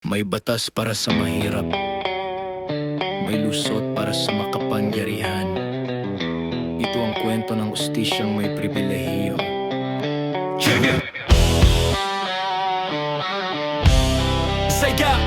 May batas para sa mahirap, may lusot para sa makapangyarihan. Ito ang kwento ng ustisyang may pribilehiyo. Sega,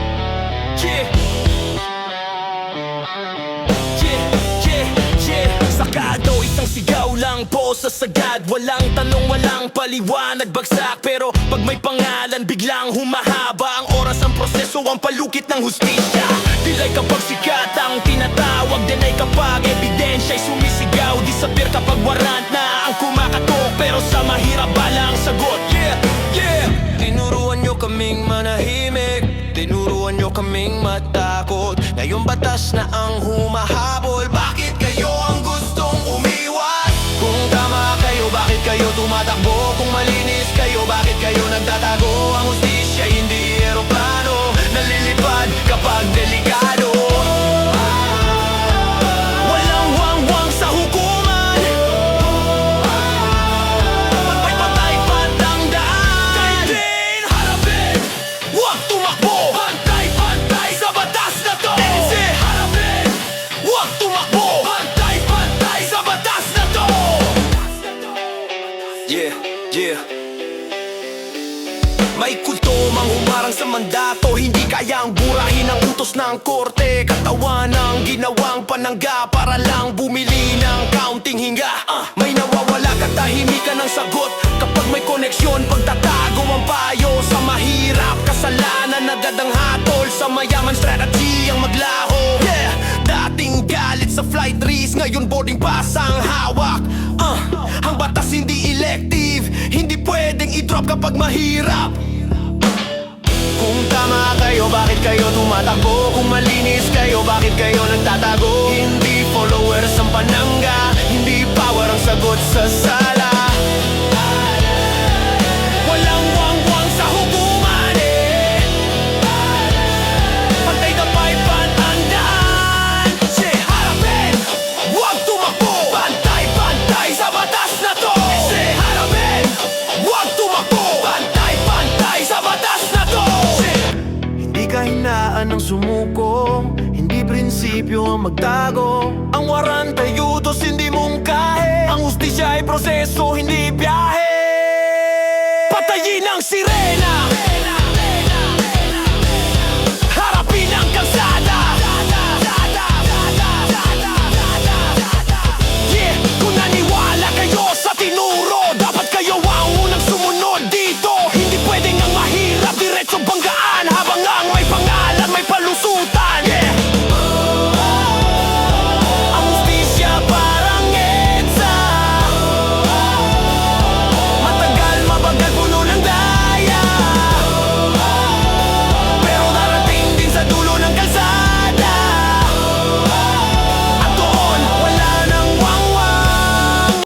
sakado, isang sigaw lang po sa sagad. Walang tanong, walang paliwanag, bagsak. Pero pag may pangalan, biglang humahaba ang oras, ang proseso, ang palukit ng hustisya. Dilay kapag sikat ang tinatawag, dinay kapag ebidensya'y sumisigaw. Disappear kapag warrant na ang kumakatok, pero sa mahirap balang sagot. Tinuruan nyo kaming manahimik, tinuruan nyo kaming matakot. Ngayon batas na ang humahabol, bakit kayo ang gustong umiwas? Kung tama kayo, bakit kayo tumatakbo? Kung malinis kayo, bakit kayo nagtatago? Ang hustisya hindi eroplano, nalilipad kapag delikado. Walang wangwang sa hukuman, patay-patay patangdaan. Kainin, harapin, huwag tumakbo. Pantay-pantay sa batas na to. Harapin, huwag tumakbo. Pantay-pantay sa batas na to. May kulto mang humarang sa mandato, hindi kayang burahin ang utos ng korte. Katawan ng ginawang panangga para lang bumili ng kaunting hinga. May nawawala, katahimikan ng sagot kapag may koneksyon, pagtatago ang payo. Sa mahirap, kasalanan agad ang hatol. Sa mayaman, strategy ang maglaho. Dating galit sa flight risk, ngayon boarding pass ang hawak. Ang batas hindi elective, hindi pwedeng i-drop kapag mahirap. Kung tama kayo, bakit kayo tumatakbo? Kung malinis kayo, bakit kayo nagtatago? Hindi followers ang panangga, hindi power ang sagot sa sala. Walang wangwang sa hukuman, pantay-tapay patandaan. Harapin, huwag tumakbo. Pantay-pantay sa batas na to. Harapin, huwag tumakbo. Pantay-pantay sa batas na to. Hindi kahinaan ng sumuko, hindi prinsipyo ang magtago. Ang warrant ay utos, hindi mungkahe. Ang hustisya ay proseso, hindi biyahe. Patayin ang sirena.